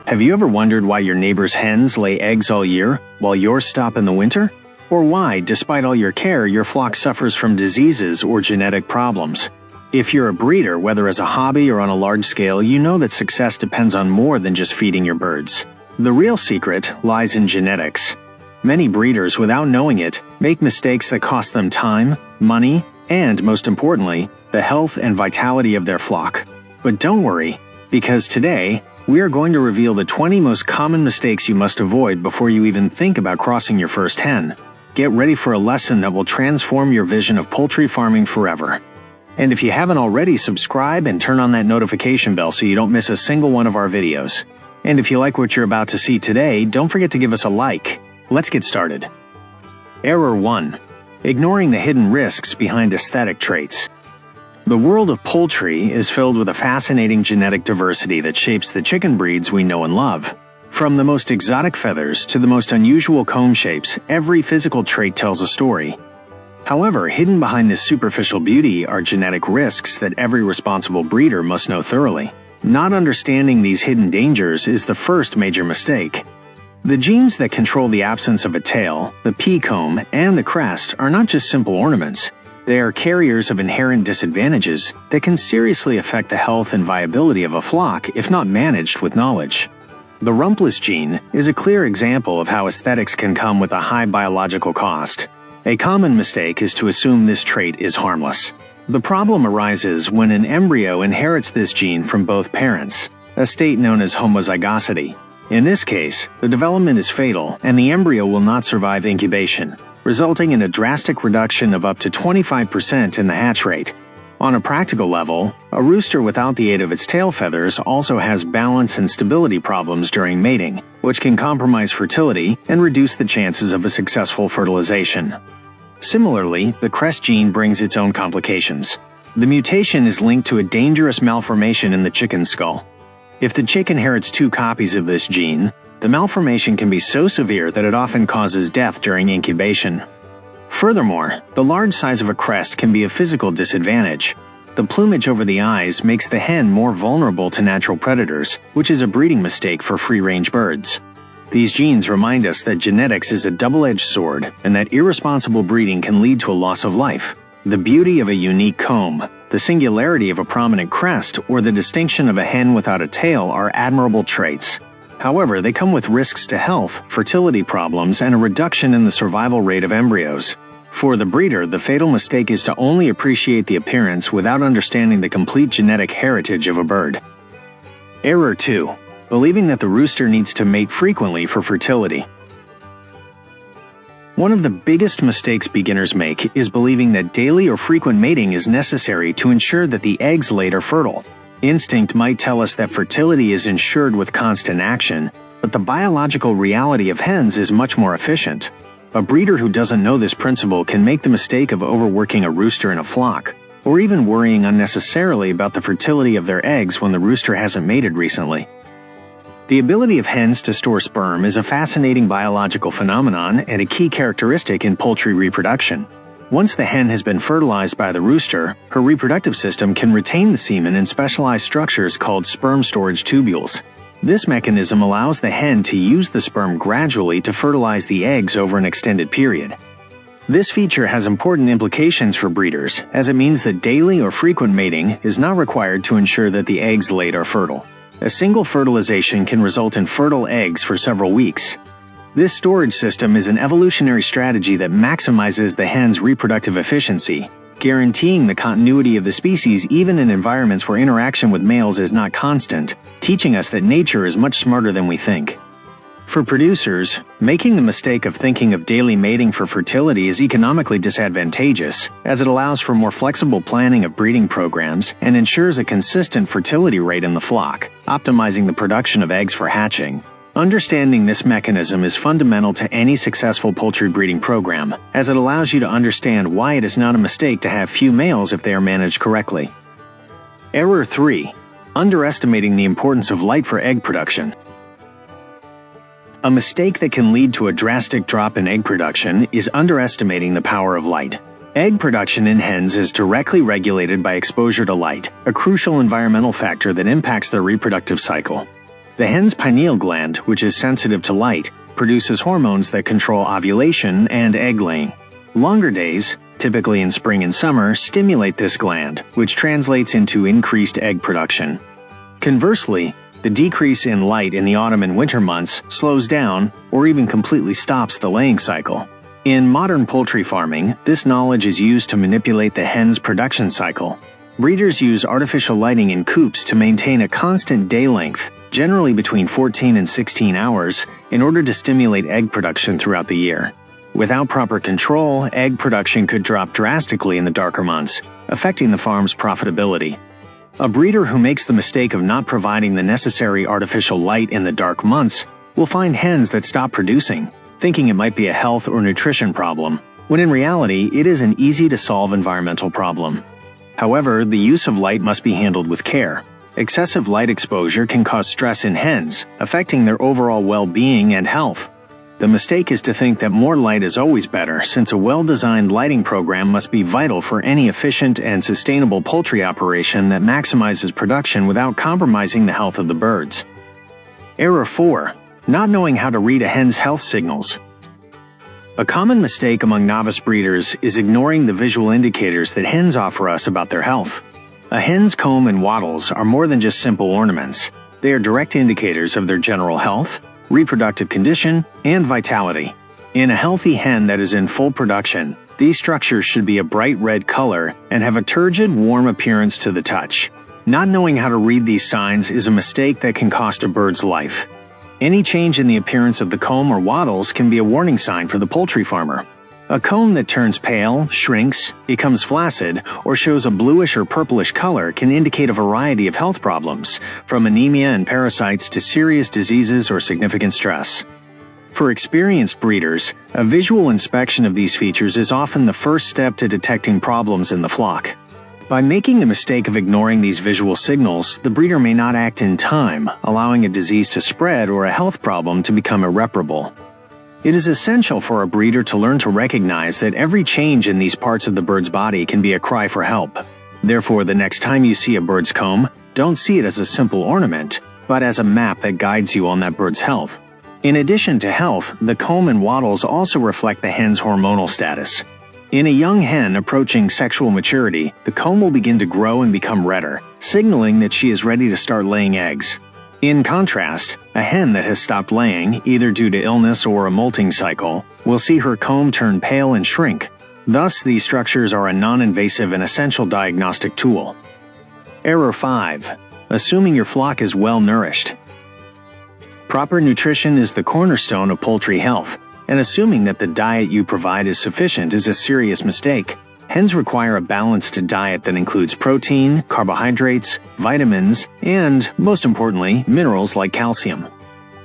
Have you ever wondered why your neighbor's hens lay eggs all year, while yours stop in the winter? Or why, despite all your care, your flock suffers from diseases or genetic problems? If you're a breeder, whether as a hobby or on a large scale, you know that success depends on more than just feeding your birds. The real secret lies in genetics. Many breeders, without knowing it, make mistakes that cost them time, money, and, most importantly, the health and vitality of their flock. But don't worry, because today, we are going to reveal the 20 most common mistakes you must avoid before you even think about crossing your first hen. Get ready for a lesson that will transform your vision of poultry farming forever. And if you haven't already, subscribe and turn on that notification bell so you don't miss a single one of our videos. And if you like what you're about to see today, don't forget to give us a like. Let's get started. Error 1. Ignoring the hidden risks behind aesthetic traits. The world of poultry is filled with a fascinating genetic diversity that shapes the chicken breeds we know and love. From the most exotic feathers to the most unusual comb shapes, every physical trait tells a story. However, hidden behind this superficial beauty are genetic risks that every responsible breeder must know thoroughly. Not understanding these hidden dangers is the first major mistake. The genes that control the absence of a tail, the pea comb, and the crest are not just simple ornaments. They are carriers of inherent disadvantages that can seriously affect the health and viability of a flock if not managed with knowledge. The rumpless gene is a clear example of how aesthetics can come with a high biological cost. A common mistake is to assume this trait is harmless. The problem arises when an embryo inherits this gene from both parents, a state known as homozygosity. In this case, the development is fatal and the embryo will not survive incubation, resulting in a drastic reduction of up to 25% in the hatch rate. On a practical level, a rooster without the aid of its tail feathers also has balance and stability problems during mating, which can compromise fertility and reduce the chances of a successful fertilization. Similarly, the crest gene brings its own complications. The mutation is linked to a dangerous malformation in the chicken's skull. If the chick inherits 2 copies of this gene, the malformation can be so severe that it often causes death during incubation. Furthermore, the large size of a crest can be a physical disadvantage. The plumage over the eyes makes the hen more vulnerable to natural predators, which is a breeding mistake for free-range birds. These genes remind us that genetics is a double-edged sword and that irresponsible breeding can lead to a loss of life. The beauty of a unique comb, the singularity of a prominent crest, or the distinction of a hen without a tail are admirable traits. However, they come with risks to health, fertility problems, and a reduction in the survival rate of embryos. For the breeder, the fatal mistake is to only appreciate the appearance without understanding the complete genetic heritage of a bird. Error 2. Believing that the rooster needs to mate frequently for fertility. One of the biggest mistakes beginners make is believing that daily or frequent mating is necessary to ensure that the eggs laid are fertile. Instinct might tell us that fertility is ensured with constant action, but the biological reality of hens is much more efficient. A breeder who doesn't know this principle can make the mistake of overworking a rooster in a flock, or even worrying unnecessarily about the fertility of their eggs when the rooster hasn't mated recently. The ability of hens to store sperm is a fascinating biological phenomenon and a key characteristic in poultry reproduction. Once the hen has been fertilized by the rooster, her reproductive system can retain the semen in specialized structures called sperm storage tubules. This mechanism allows the hen to use the sperm gradually to fertilize the eggs over an extended period. This feature has important implications for breeders, as it means that daily or frequent mating is not required to ensure that the eggs laid are fertile. A single fertilization can result in fertile eggs for several weeks. This storage system is an evolutionary strategy that maximizes the hen's reproductive efficiency, guaranteeing the continuity of the species even in environments where interaction with males is not constant, teaching us that nature is much smarter than we think. For producers, making the mistake of thinking of daily mating for fertility is economically disadvantageous, as it allows for more flexible planning of breeding programs and ensures a consistent fertility rate in the flock, optimizing the production of eggs for hatching. Understanding this mechanism is fundamental to any successful poultry breeding program, as it allows you to understand why it is not a mistake to have few males if they are managed correctly. Error 3. Underestimating the importance of light for egg production. A mistake that can lead to a drastic drop in egg production is underestimating the power of light. Egg production in hens is directly regulated by exposure to light, a crucial environmental factor that impacts their reproductive cycle. The hen's pineal gland, which is sensitive to light, produces hormones that control ovulation and egg laying. Longer days, typically in spring and summer, stimulate this gland, which translates into increased egg production. Conversely, the decrease in light in the autumn and winter months slows down or even completely stops the laying cycle. In modern poultry farming, this knowledge is used to manipulate the hen's production cycle. Breeders use artificial lighting in coops to maintain a constant day length, generally between 14 and 16 hours, in order to stimulate egg production throughout the year. Without proper control, egg production could drop drastically in the darker months, affecting the farm's profitability. A breeder who makes the mistake of not providing the necessary artificial light in the dark months will find hens that stop producing, thinking it might be a health or nutrition problem, when in reality it is an easy-to-solve environmental problem. However, the use of light must be handled with care. Excessive light exposure can cause stress in hens, affecting their overall well-being and health. The mistake is to think that more light is always better, since a well-designed lighting program must be vital for any efficient and sustainable poultry operation that maximizes production without compromising the health of the birds. Error 4. Not knowing how to read a hen's health signals. A common mistake among novice breeders is ignoring the visual indicators that hens offer us about their health. A hen's comb and wattles are more than just simple ornaments. They are direct indicators of their general health, reproductive condition, and vitality. In a healthy hen that is in full production, these structures should be a bright red color and have a turgid, warm appearance to the touch. Not knowing how to read these signs is a mistake that can cost a bird's life. Any change in the appearance of the comb or wattles can be a warning sign for the poultry farmer. A comb that turns pale, shrinks, becomes flaccid, or shows a bluish or purplish color can indicate a variety of health problems, from anemia and parasites to serious diseases or significant stress. For experienced breeders, a visual inspection of these features is often the first step to detecting problems in the flock. By making the mistake of ignoring these visual signals, the breeder may not act in time, allowing a disease to spread or a health problem to become irreparable. It is essential for a breeder to learn to recognize that every change in these parts of the bird's body can be a cry for help. Therefore, the next time you see a bird's comb, don't see it as a simple ornament, but as a map that guides you on that bird's health. In addition to health, the comb and wattles also reflect the hen's hormonal status. In a young hen approaching sexual maturity, the comb will begin to grow and become redder, signaling that she is ready to start laying eggs. In contrast, a hen that has stopped laying, either due to illness or a molting cycle, will see her comb turn pale and shrink. Thus, these structures are a non-invasive and essential diagnostic tool. Error 5. Assuming your flock is well nourished. Proper nutrition is the cornerstone of poultry health, and assuming that the diet you provide is sufficient is a serious mistake. Hens require a balanced diet that includes protein, carbohydrates, vitamins, and, most importantly, minerals like calcium.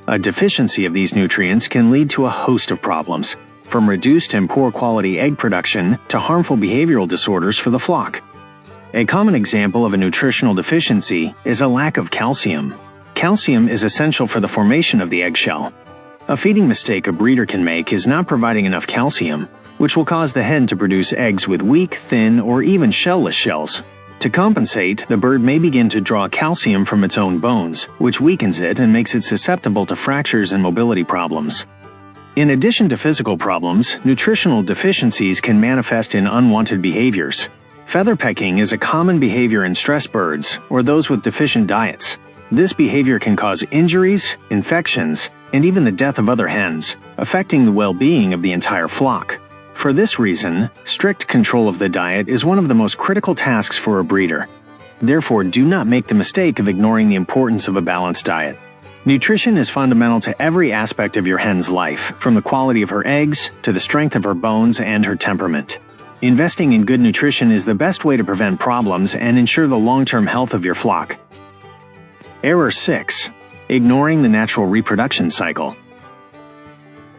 A deficiency of these nutrients can lead to a host of problems, from reduced and poor quality egg production to harmful behavioral disorders for the flock. A common example of a nutritional deficiency is a lack of calcium. Calcium is essential for the formation of the eggshell. A feeding mistake a breeder can make is not providing enough calcium, which will cause the hen to produce eggs with weak, thin, or even shellless shells. To compensate, the bird may begin to draw calcium from its own bones, which weakens it and makes it susceptible to fractures and mobility problems. In addition to physical problems, nutritional deficiencies can manifest in unwanted behaviors. Feather pecking is a common behavior in stress birds or those with deficient diets. This behavior can cause injuries, infections, and even the death of other hens, affecting the well-being of the entire flock. For this reason, strict control of the diet is one of the most critical tasks for a breeder. Therefore, do not make the mistake of ignoring the importance of a balanced diet. Nutrition is fundamental to every aspect of your hen's life, from the quality of her eggs to the strength of her bones and her temperament. Investing in good nutrition is the best way to prevent problems and ensure the long-term health of your flock. Error 6. Ignoring the natural reproduction cycle.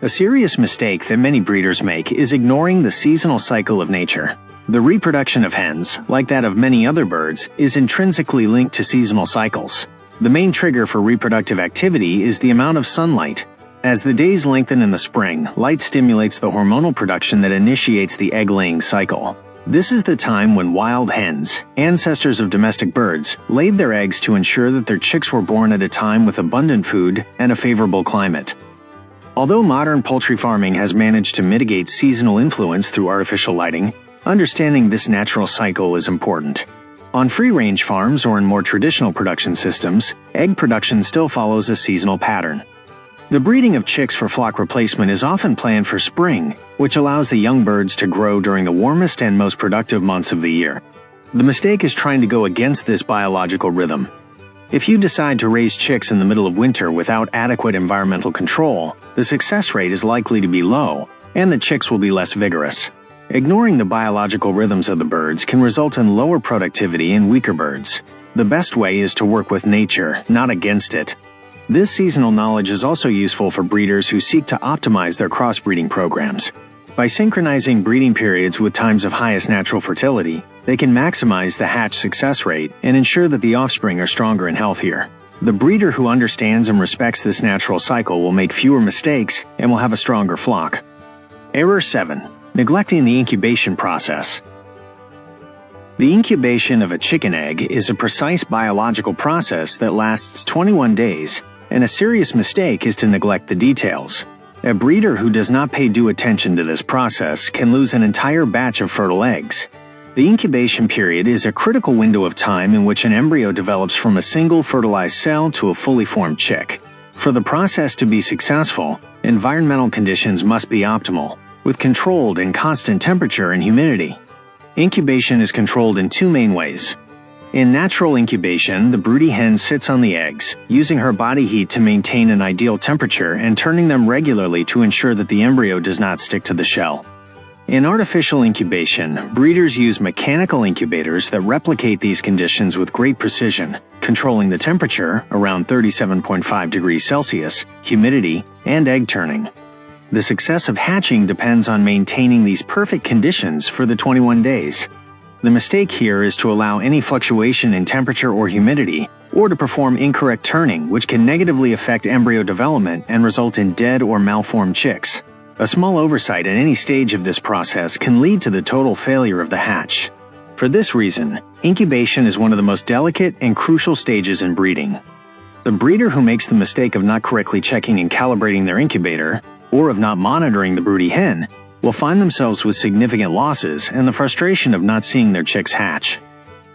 A serious mistake that many breeders make is ignoring the seasonal cycle of nature. The reproduction of hens, like that of many other birds, is intrinsically linked to seasonal cycles. The main trigger for reproductive activity is the amount of sunlight. As the days lengthen in the spring, light stimulates the hormonal production that initiates the egg-laying cycle. This is the time when wild hens, ancestors of domestic birds, laid their eggs to ensure that their chicks were born at a time with abundant food and a favorable climate. Although modern poultry farming has managed to mitigate seasonal influence through artificial lighting, understanding this natural cycle is important. On free-range farms or in more traditional production systems, egg production still follows a seasonal pattern. The breeding of chicks for flock replacement is often planned for spring, which allows the young birds to grow during the warmest and most productive months of the year. The mistake is trying to go against this biological rhythm. If you decide to raise chicks in the middle of winter without adequate environmental control, the success rate is likely to be low, and the chicks will be less vigorous. Ignoring the biological rhythms of the birds can result in lower productivity in weaker birds. The best way is to work with nature, not against it. This seasonal knowledge is also useful for breeders who seek to optimize their crossbreeding programs. By synchronizing breeding periods with times of highest natural fertility, they can maximize the hatch success rate and ensure that the offspring are stronger and healthier. The breeder who understands and respects this natural cycle will make fewer mistakes and will have a stronger flock. Error 7. Neglecting the incubation process. The incubation of a chicken egg is a precise biological process that lasts 21 days, and a serious mistake is to neglect the details. A breeder who does not pay due attention to this process can lose an entire batch of fertile eggs. The incubation period is a critical window of time in which an embryo develops from a single fertilized cell to a fully formed chick. For the process to be successful, environmental conditions must be optimal, with controlled and constant temperature and humidity. Incubation is controlled in two main ways. In natural incubation, the broody hen sits on the eggs, using her body heat to maintain an ideal temperature and turning them regularly to ensure that the embryo does not stick to the shell. In artificial incubation, breeders use mechanical incubators that replicate these conditions with great precision, controlling the temperature, around 37.5 degrees Celsius, humidity, and egg turning. The success of hatching depends on maintaining these perfect conditions for the 21 days. The mistake here is to allow any fluctuation in temperature or humidity, or to perform incorrect turning, which can negatively affect embryo development and result in dead or malformed chicks. A small oversight at any stage of this process can lead to the total failure of the hatch. For this reason, incubation is one of the most delicate and crucial stages in breeding. The breeder who makes the mistake of not correctly checking and calibrating their incubator, or of not monitoring the broody hen, will find themselves with significant losses and the frustration of not seeing their chicks hatch.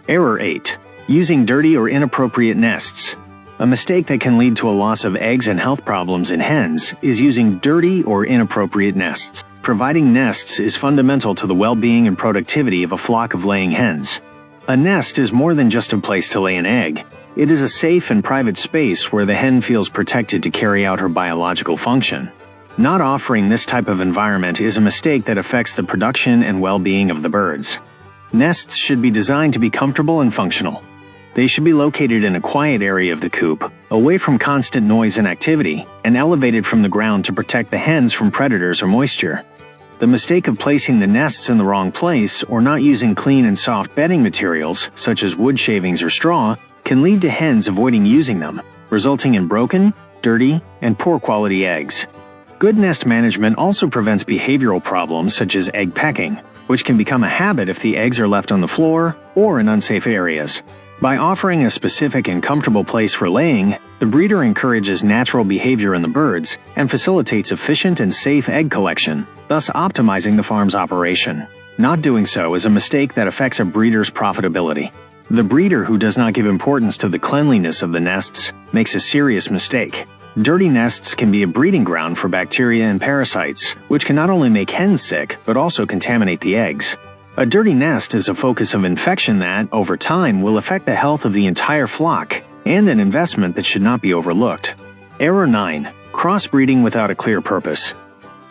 Error 8. Using dirty or inappropriate nests. A mistake that can lead to a loss of eggs and health problems in hens is using dirty or inappropriate nests. Providing nests is fundamental to the well-being and productivity of a flock of laying hens. A nest is more than just a place to lay an egg. It is a safe and private space where the hen feels protected to carry out her biological function. Not offering this type of environment is a mistake that affects the production and well-being of the birds. Nests should be designed to be comfortable and functional. They should be located in a quiet area of the coop, away from constant noise and activity, and elevated from the ground to protect the hens from predators or moisture. The mistake of placing the nests in the wrong place or not using clean and soft bedding materials, such as wood shavings or straw, can lead to hens avoiding using them, resulting in broken, dirty, and poor quality eggs. Good nest management also prevents behavioral problems such as egg pecking, which can become a habit if the eggs are left on the floor or in unsafe areas. By offering a specific and comfortable place for laying, the breeder encourages natural behavior in the birds and facilitates efficient and safe egg collection, thus optimizing the farm's operation. Not doing so is a mistake that affects a breeder's profitability. The breeder who does not give importance to the cleanliness of the nests makes a serious mistake. Dirty nests can be a breeding ground for bacteria and parasites, which can not only make hens sick, but also contaminate the eggs. A dirty nest is a focus of infection that, over time, will affect the health of the entire flock, and an investment that should not be overlooked. Error 9. Crossbreeding without a clear purpose.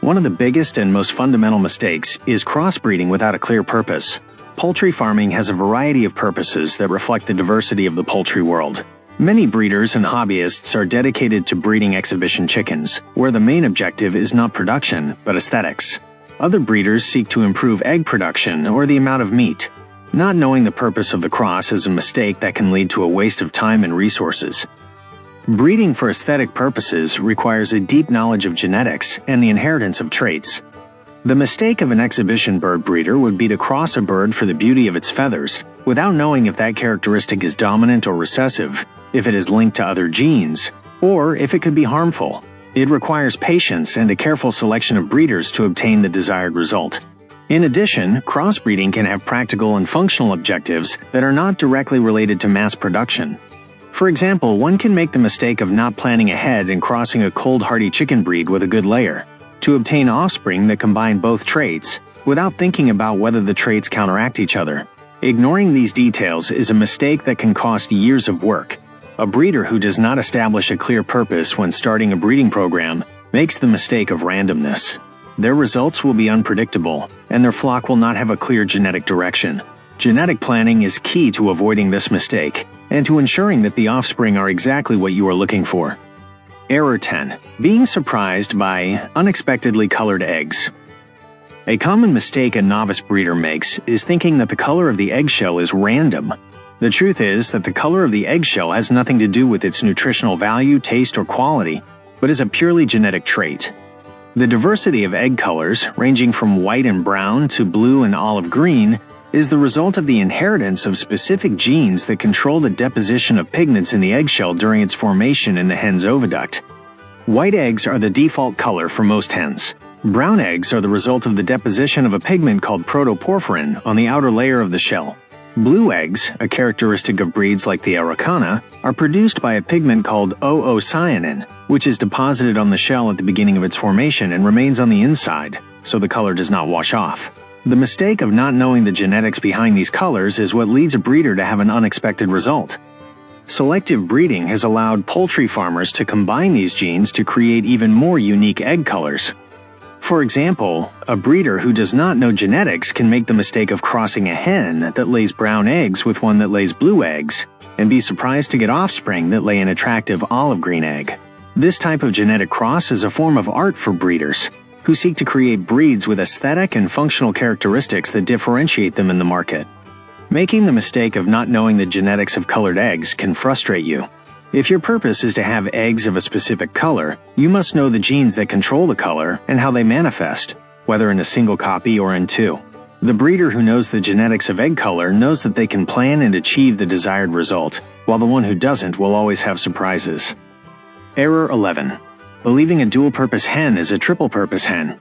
One of the biggest and most fundamental mistakes is crossbreeding without a clear purpose. Poultry farming has a variety of purposes that reflect the diversity of the poultry world. Many breeders and hobbyists are dedicated to breeding exhibition chickens, where the main objective is not production, but aesthetics. Other breeders seek to improve egg production or the amount of meat. Not knowing the purpose of the cross is a mistake that can lead to a waste of time and resources. Breeding for aesthetic purposes requires a deep knowledge of genetics and the inheritance of traits. The mistake of an exhibition bird breeder would be to cross a bird for the beauty of its feathers, without knowing if that characteristic is dominant or recessive, if it is linked to other genes, or if it could be harmful. It requires patience and a careful selection of breeders to obtain the desired result. In addition, crossbreeding can have practical and functional objectives that are not directly related to mass production. For example, one can make the mistake of not planning ahead and crossing a cold-hardy chicken breed with a good layer, to obtain offspring that combine both traits, without thinking about whether the traits counteract each other. Ignoring these details is a mistake that can cost years of work. A breeder who does not establish a clear purpose when starting a breeding program makes the mistake of randomness. Their results will be unpredictable, and their flock will not have a clear genetic direction. Genetic planning is key to avoiding this mistake, and to ensuring that the offspring are exactly what you are looking for. Error 10. Being surprised by unexpectedly colored eggs. A common mistake a novice breeder makes is thinking that the color of the eggshell is random. The truth is that the color of the eggshell has nothing to do with its nutritional value, taste, or quality, but is a purely genetic trait. The diversity of egg colors, ranging from white and brown to blue and olive green, is the result of the inheritance of specific genes that control the deposition of pigments in the eggshell during its formation in the hen's oviduct. White eggs are the default color for most hens. Brown eggs are the result of the deposition of a pigment called protoporphyrin on the outer layer of the shell. Blue eggs, a characteristic of breeds like the Araucana, are produced by a pigment called oocyanin, which is deposited on the shell at the beginning of its formation and remains on the inside, so the color does not wash off. The mistake of not knowing the genetics behind these colors is what leads a breeder to have an unexpected result. Selective breeding has allowed poultry farmers to combine these genes to create even more unique egg colors. For example, a breeder who does not know genetics can make the mistake of crossing a hen that lays brown eggs with one that lays blue eggs, and be surprised to get offspring that lay an attractive olive green egg. This type of genetic cross is a form of art for breeders, who seek to create breeds with aesthetic and functional characteristics that differentiate them in the market. Making the mistake of not knowing the genetics of colored eggs can frustrate you. If your purpose is to have eggs of a specific color, you must know the genes that control the color and how they manifest, whether in a single copy or in two. The breeder who knows the genetics of egg color knows that they can plan and achieve the desired result, while the one who doesn't will always have surprises. Error 11. Believing a dual-purpose hen is a triple-purpose hen.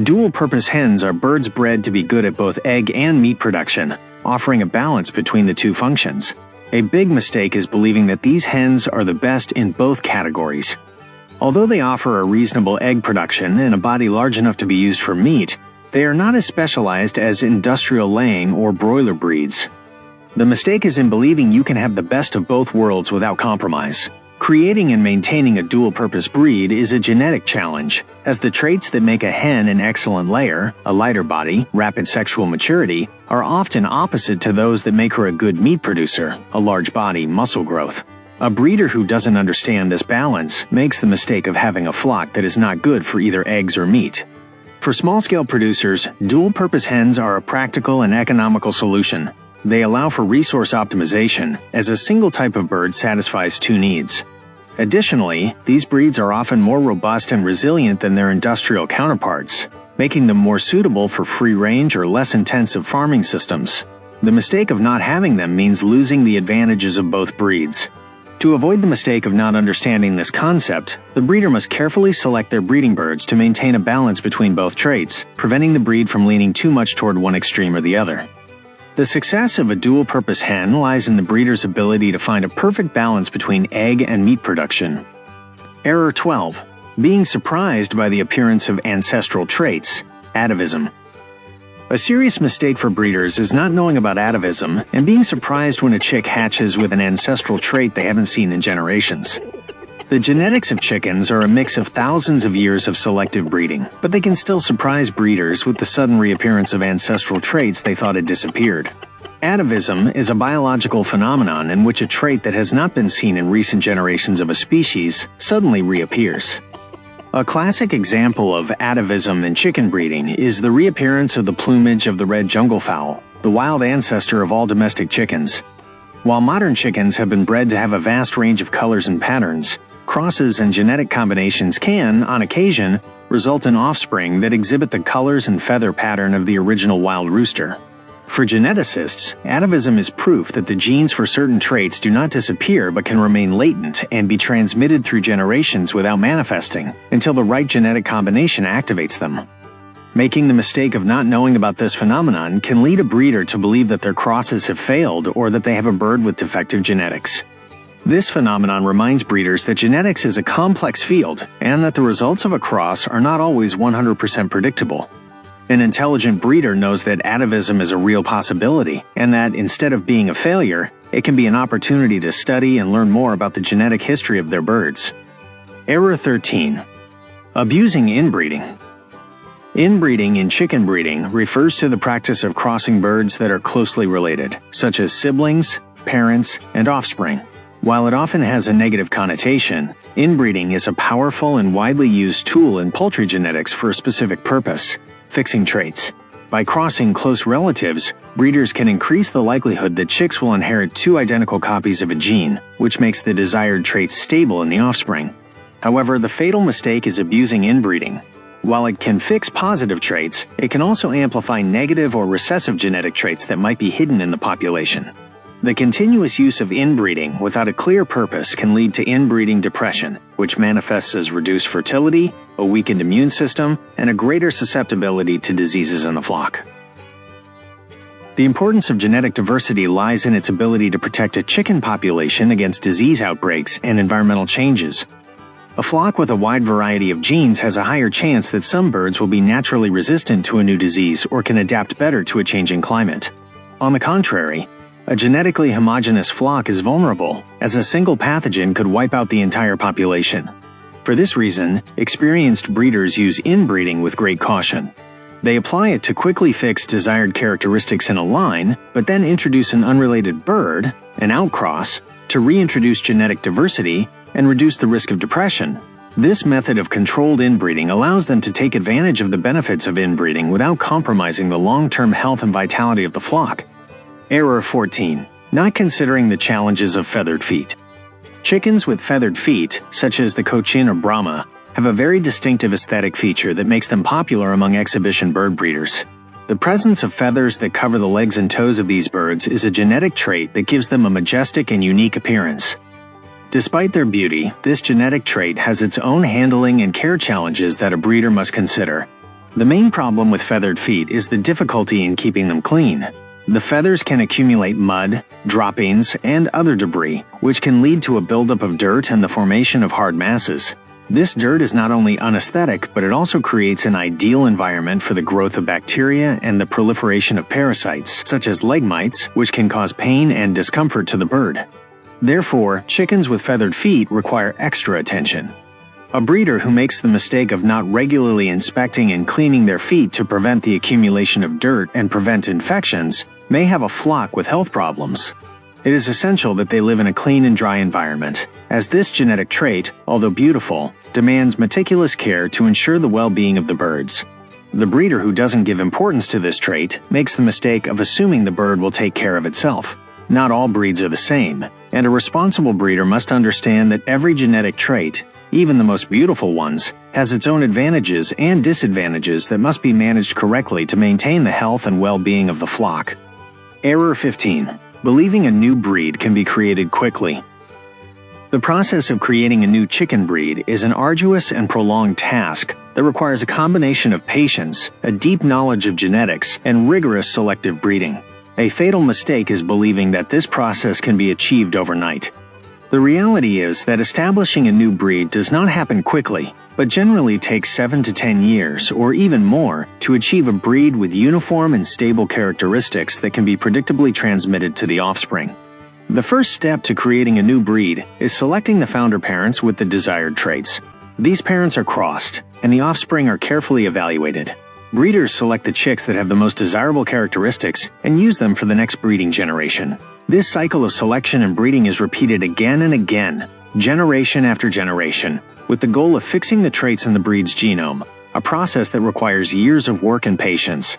Dual-purpose hens are birds bred to be good at both egg and meat production, offering a balance between the two functions. A big mistake is believing that these hens are the best in both categories. Although they offer a reasonable egg production and a body large enough to be used for meat, they are not as specialized as industrial laying or broiler breeds. The mistake is in believing you can have the best of both worlds without compromise. Creating and maintaining a dual-purpose breed is a genetic challenge, as the traits that make a hen an excellent layer, a lighter body, rapid sexual maturity, are often opposite to those that make her a good meat producer, a large body, muscle growth. A breeder who doesn't understand this balance makes the mistake of having a flock that is not good for either eggs or meat. For small-scale producers, dual-purpose hens are a practical and economical solution. They allow for resource optimization, as a single type of bird satisfies two needs. Additionally, these breeds are often more robust and resilient than their industrial counterparts, making them more suitable for free-range or less intensive farming systems. The mistake of not having them means losing the advantages of both breeds. To avoid the mistake of not understanding this concept, the breeder must carefully select their breeding birds to maintain a balance between both traits, preventing the breed from leaning too much toward one extreme or the other. The success of a dual-purpose hen lies in the breeder's ability to find a perfect balance between egg and meat production. Error 12. Being surprised by the appearance of ancestral traits, atavism. A serious mistake for breeders is not knowing about atavism and being surprised when a chick hatches with an ancestral trait they haven't seen in generations. The genetics of chickens are a mix of thousands of years of selective breeding, but they can still surprise breeders with the sudden reappearance of ancestral traits they thought had disappeared. Atavism is a biological phenomenon in which a trait that has not been seen in recent generations of a species suddenly reappears. A classic example of atavism in chicken breeding is the reappearance of the plumage of the red jungle fowl, the wild ancestor of all domestic chickens. While modern chickens have been bred to have a vast range of colors and patterns, Crosses and genetic combinations can, on occasion, result in offspring that exhibit the colors and feather pattern of the original wild rooster. For geneticists, atavism is proof that the genes for certain traits do not disappear but can remain latent and be transmitted through generations without manifesting until the right genetic combination activates them. Making the mistake of not knowing about this phenomenon can lead a breeder to believe that their crosses have failed or that they have a bird with defective genetics. This phenomenon reminds breeders that genetics is a complex field and that the results of a cross are not always 100% predictable. An intelligent breeder knows that atavism is a real possibility and that, instead of being a failure, it can be an opportunity to study and learn more about the genetic history of their birds. Error 13. Abusing inbreeding. Inbreeding in chicken breeding refers to the practice of crossing birds that are closely related, such as siblings, parents, and offspring. While it often has a negative connotation, inbreeding is a powerful and widely used tool in poultry genetics for a specific purpose: fixing traits. By crossing close relatives, breeders can increase the likelihood that chicks will inherit two identical copies of a gene, which makes the desired traits stable in the offspring. However, the fatal mistake is abusing inbreeding. While it can fix positive traits, it can also amplify negative or recessive genetic traits that might be hidden in the population. The continuous use of inbreeding without a clear purpose can lead to inbreeding depression, which manifests as reduced fertility, a weakened immune system, and a greater susceptibility to diseases in the flock. The importance of genetic diversity lies in its ability to protect a chicken population against disease outbreaks and environmental changes. A flock with a wide variety of genes has a higher chance that some birds will be naturally resistant to a new disease or can adapt better to a changing climate. On the contrary, a genetically homogeneous flock is vulnerable, as a single pathogen could wipe out the entire population. For this reason, experienced breeders use inbreeding with great caution. They apply it to quickly fix desired characteristics in a line, but then introduce an unrelated bird, an outcross, to reintroduce genetic diversity and reduce the risk of depression. This method of controlled inbreeding allows them to take advantage of the benefits of inbreeding without compromising the long-term health and vitality of the flock. Error 14. Not considering the challenges of feathered feet. Chickens with feathered feet, such as the Cochin or Brahma, have a very distinctive aesthetic feature that makes them popular among exhibition bird breeders. The presence of feathers that cover the legs and toes of these birds is a genetic trait that gives them a majestic and unique appearance. Despite their beauty, this genetic trait has its own handling and care challenges that a breeder must consider. The main problem with feathered feet is the difficulty in keeping them clean. The feathers can accumulate mud, droppings, and other debris, which can lead to a buildup of dirt and the formation of hard masses. This dirt is not only unaesthetic, but it also creates an ideal environment for the growth of bacteria and the proliferation of parasites, such as leg mites, which can cause pain and discomfort to the bird. Therefore, chickens with feathered feet require extra attention. A breeder who makes the mistake of not regularly inspecting and cleaning their feet to prevent the accumulation of dirt and prevent infections may have a flock with health problems. It is essential that they live in a clean and dry environment, as this genetic trait, although beautiful, demands meticulous care to ensure the well-being of the birds. The breeder who doesn't give importance to this trait makes the mistake of assuming the bird will take care of itself. Not all breeds are the same, and a responsible breeder must understand that every genetic trait, even the most beautiful ones, has its own advantages and disadvantages that must be managed correctly to maintain the health and well-being of the flock. Error 15. Believing a new breed can be created quickly. The process of creating a new chicken breed is an arduous and prolonged task that requires a combination of patience, a deep knowledge of genetics, and rigorous selective breeding. A fatal mistake is believing that this process can be achieved overnight. The reality is that establishing a new breed does not happen quickly, but generally takes 7 to 10 years, or even more, to achieve a breed with uniform and stable characteristics that can be predictably transmitted to the offspring. The first step to creating a new breed is selecting the founder parents with the desired traits. These parents are crossed, and the offspring are carefully evaluated. Breeders select the chicks that have the most desirable characteristics and use them for the next breeding generation. This cycle of selection and breeding is repeated again and again, generation after generation, with the goal of fixing the traits in the breed's genome, a process that requires years of work and patience.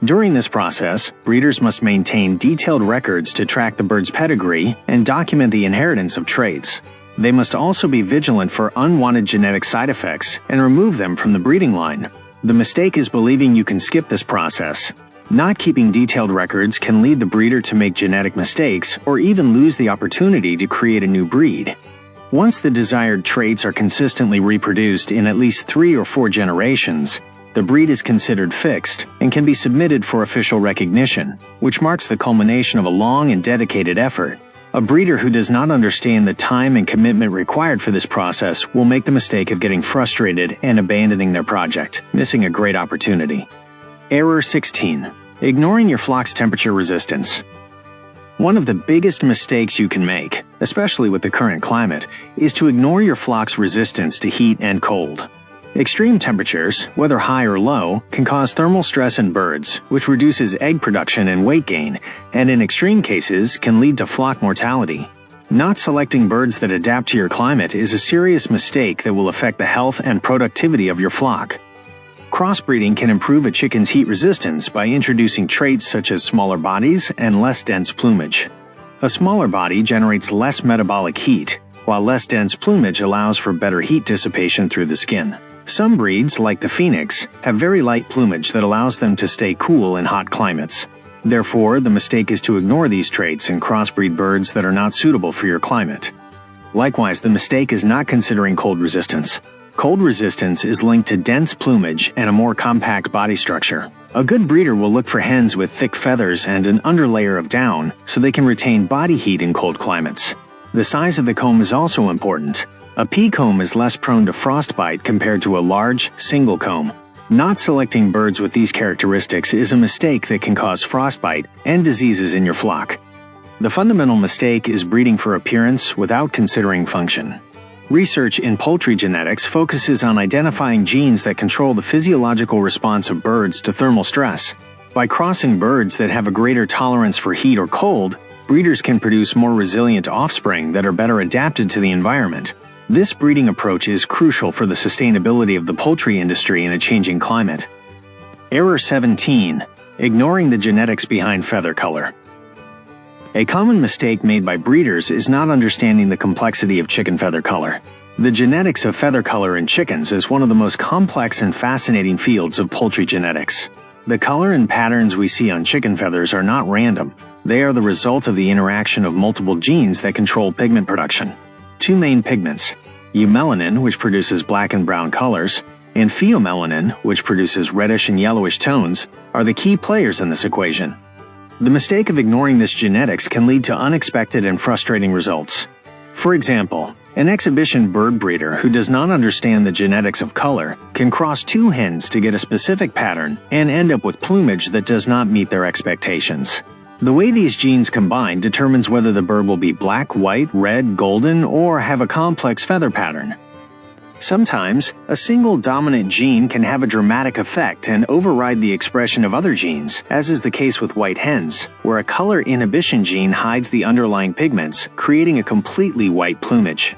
During this process, breeders must maintain detailed records to track the bird's pedigree and document the inheritance of traits. They must also be vigilant for unwanted genetic side effects and remove them from the breeding line. The mistake is believing you can skip this process. Not keeping detailed records can lead the breeder to make genetic mistakes or even lose the opportunity to create a new breed. Once the desired traits are consistently reproduced in at least 3 or 4 generations, the breed is considered fixed and can be submitted for official recognition, which marks the culmination of a long and dedicated effort. A breeder who does not understand the time and commitment required for this process will make the mistake of getting frustrated and abandoning their project, missing a great opportunity. Error 16. Ignoring your flock's temperature resistance. One of the biggest mistakes you can make, especially with the current climate, is to ignore your flock's resistance to heat and cold. Extreme temperatures, whether high or low, can cause thermal stress in birds, which reduces egg production and weight gain, and in extreme cases can lead to flock mortality. Not selecting birds that adapt to your climate is a serious mistake that will affect the health and productivity of your flock. Crossbreeding can improve a chicken's heat resistance by introducing traits such as smaller bodies and less dense plumage. A smaller body generates less metabolic heat, while less dense plumage allows for better heat dissipation through the skin. Some breeds, like the Phoenix, have very light plumage that allows them to stay cool in hot climates. Therefore, the mistake is to ignore these traits and crossbreed birds that are not suitable for your climate. Likewise, the mistake is not considering cold resistance. Cold resistance is linked to dense plumage and a more compact body structure. A good breeder will look for hens with thick feathers and an underlayer of down so they can retain body heat in cold climates. The size of the comb is also important. A pea comb is less prone to frostbite compared to a large, single comb. Not selecting birds with these characteristics is a mistake that can cause frostbite and diseases in your flock. The fundamental mistake is breeding for appearance without considering function. Research in poultry genetics focuses on identifying genes that control the physiological response of birds to thermal stress. By crossing birds that have a greater tolerance for heat or cold, breeders can produce more resilient offspring that are better adapted to the environment. This breeding approach is crucial for the sustainability of the poultry industry in a changing climate. Error 17. Ignoring the genetics behind feather color. A common mistake made by breeders is not understanding the complexity of chicken feather color. The genetics of feather color in chickens is one of the most complex and fascinating fields of poultry genetics. The color and patterns we see on chicken feathers are not random. They are the result of the interaction of multiple genes that control pigment production. 2 main pigments, eumelanin, which produces black and brown colors, and pheomelanin, which produces reddish and yellowish tones, are the key players in this equation. The mistake of ignoring this genetics can lead to unexpected and frustrating results. For example, an exhibition bird breeder who does not understand the genetics of color can cross 2 hens to get a specific pattern and end up with plumage that does not meet their expectations. The way these genes combine determines whether the bird will be black, white, red, golden, or have a complex feather pattern. Sometimes, a single dominant gene can have a dramatic effect and override the expression of other genes, as is the case with white hens, where a color inhibition gene hides the underlying pigments, creating a completely white plumage.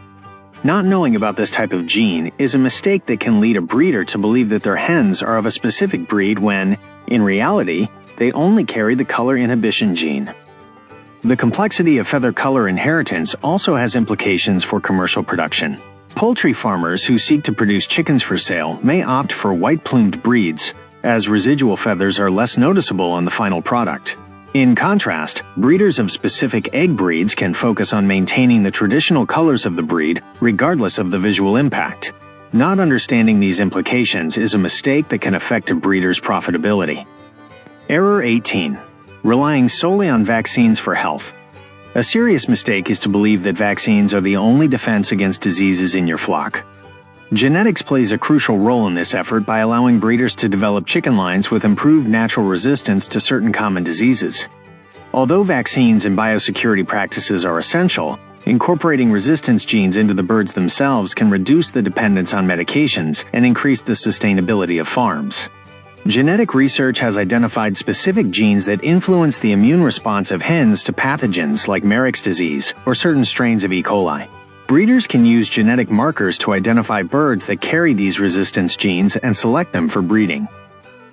Not knowing about this type of gene is a mistake that can lead a breeder to believe that their hens are of a specific breed when, in reality, they only carry the color inhibition gene. The complexity of feather color inheritance also has implications for commercial production. Poultry farmers who seek to produce chickens for sale may opt for white-plumed breeds, as residual feathers are less noticeable on the final product. In contrast, breeders of specific egg breeds can focus on maintaining the traditional colors of the breed, regardless of the visual impact. Not understanding these implications is a mistake that can affect a breeder's profitability. Error 18. Relying solely on vaccines for health. A serious mistake is to believe that vaccines are the only defense against diseases in your flock. Genetics plays a crucial role in this effort by allowing breeders to develop chicken lines with improved natural resistance to certain common diseases. Although vaccines and biosecurity practices are essential, incorporating resistance genes into the birds themselves can reduce the dependence on medications and increase the sustainability of farms. Genetic research has identified specific genes that influence the immune response of hens to pathogens like Marek's disease or certain strains of E. coli. Breeders can use genetic markers to identify birds that carry these resistance genes and select them for breeding.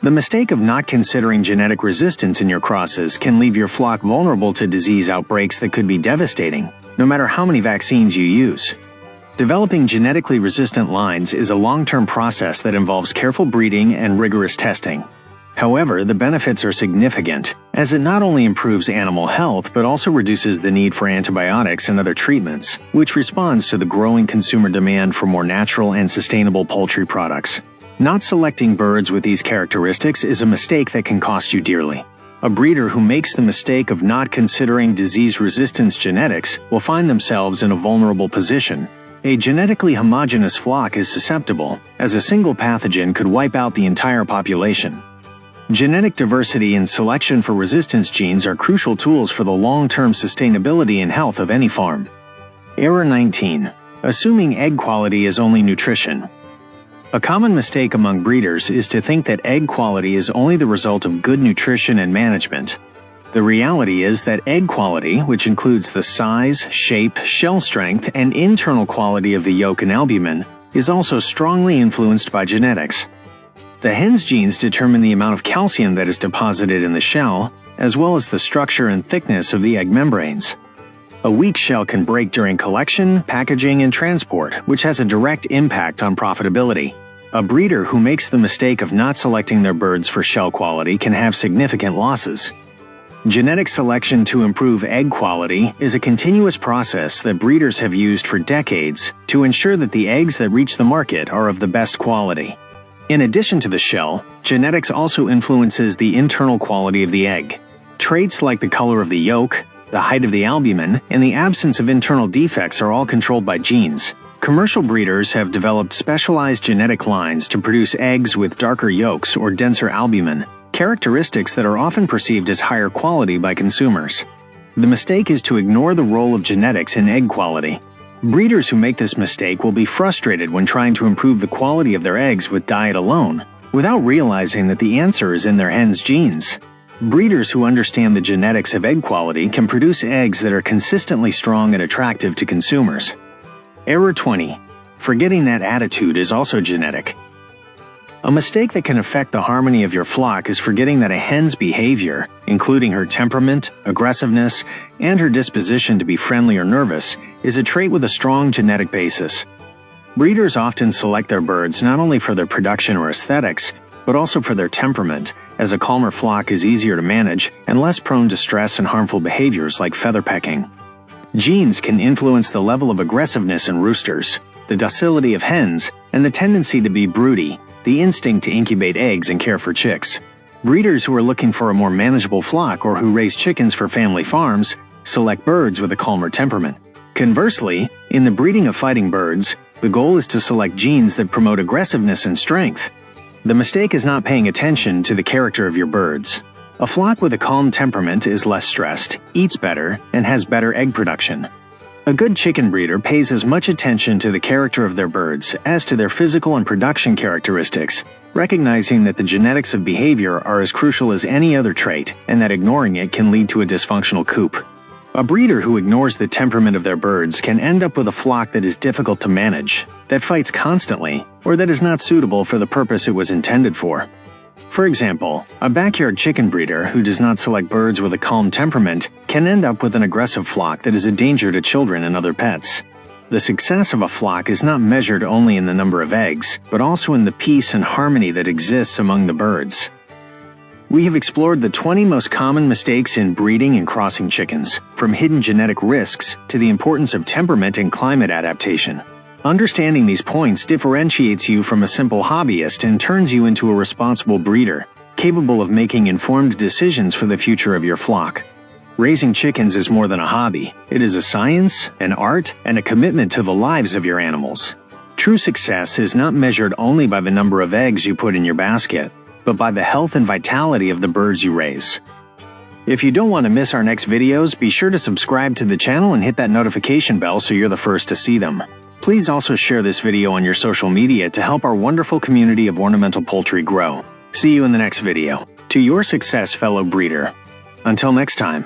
The mistake of not considering genetic resistance in your crosses can leave your flock vulnerable to disease outbreaks that could be devastating, no matter how many vaccines you use. Developing genetically resistant lines is a long-term process that involves careful breeding and rigorous testing. However, the benefits are significant, as it not only improves animal health but also reduces the need for antibiotics and other treatments, which responds to the growing consumer demand for more natural and sustainable poultry products. Not selecting birds with these characteristics is a mistake that can cost you dearly. A breeder who makes the mistake of not considering disease resistance genetics will find themselves in a vulnerable position. A genetically homogeneous flock is susceptible, as a single pathogen could wipe out the entire population. Genetic diversity and selection for resistance genes are crucial tools for the long-term sustainability and health of any farm. Error 19. Assuming egg quality is only nutrition. A common mistake among breeders is to think that egg quality is only the result of good nutrition and management. The reality is that egg quality, which includes the size, shape, shell strength, and internal quality of the yolk and albumin, is also strongly influenced by genetics. The hen's genes determine the amount of calcium that is deposited in the shell, as well as the structure and thickness of the egg membranes. A weak shell can break during collection, packaging, and transport, which has a direct impact on profitability. A breeder who makes the mistake of not selecting their birds for shell quality can have significant losses. Genetic selection to improve egg quality is a continuous process that breeders have used for decades to ensure that the eggs that reach the market are of the best quality. In addition to the shell, genetics also influences the internal quality of the egg. Traits like the color of the yolk, the height of the albumin, and the absence of internal defects are all controlled by genes. Commercial breeders have developed specialized genetic lines to produce eggs with darker yolks or denser albumin, characteristics that are often perceived as higher quality by consumers. The mistake is to ignore the role of genetics in egg quality. Breeders who make this mistake will be frustrated when trying to improve the quality of their eggs with diet alone, without realizing that the answer is in their hen's genes. Breeders who understand the genetics of egg quality can produce eggs that are consistently strong and attractive to consumers. Error 20. Forgetting that attitude is also genetic. A mistake that can affect the harmony of your flock is forgetting that a hen's behavior, including her temperament, aggressiveness, and her disposition to be friendly or nervous, is a trait with a strong genetic basis. Breeders often select their birds not only for their production or aesthetics, but also for their temperament, as a calmer flock is easier to manage and less prone to stress and harmful behaviors like feather pecking. Genes can influence the level of aggressiveness in roosters, the docility of hens, and the tendency to be broody, the instinct to incubate eggs and care for chicks. Breeders who are looking for a more manageable flock or who raise chickens for family farms select birds with a calmer temperament. Conversely, in the breeding of fighting birds, the goal is to select genes that promote aggressiveness and strength. The mistake is not paying attention to the character of your birds. A flock with a calm temperament is less stressed, eats better, and has better egg production. A good chicken breeder pays as much attention to the character of their birds as to their physical and production characteristics, recognizing that the genetics of behavior are as crucial as any other trait and that ignoring it can lead to a dysfunctional coop. A breeder who ignores the temperament of their birds can end up with a flock that is difficult to manage, that fights constantly, or that is not suitable for the purpose it was intended for. For example, a backyard chicken breeder who does not select birds with a calm temperament can end up with an aggressive flock that is a danger to children and other pets. The success of a flock is not measured only in the number of eggs, but also in the peace and harmony that exists among the birds. We have explored the 20 most common mistakes in breeding and crossing chickens, from hidden genetic risks to the importance of temperament and climate adaptation. Understanding these points differentiates you from a simple hobbyist and turns you into a responsible breeder, capable of making informed decisions for the future of your flock. Raising chickens is more than a hobby. It is a science, an art, and a commitment to the lives of your animals. True success is not measured only by the number of eggs you put in your basket, but by the health and vitality of the birds you raise. If you don't want to miss our next videos, be sure to subscribe to the channel and hit that notification bell so you're the first to see them. Please also share this video on your social media to help our wonderful community of ornamental poultry grow. See you in the next video. To your success, fellow breeder. Until next time.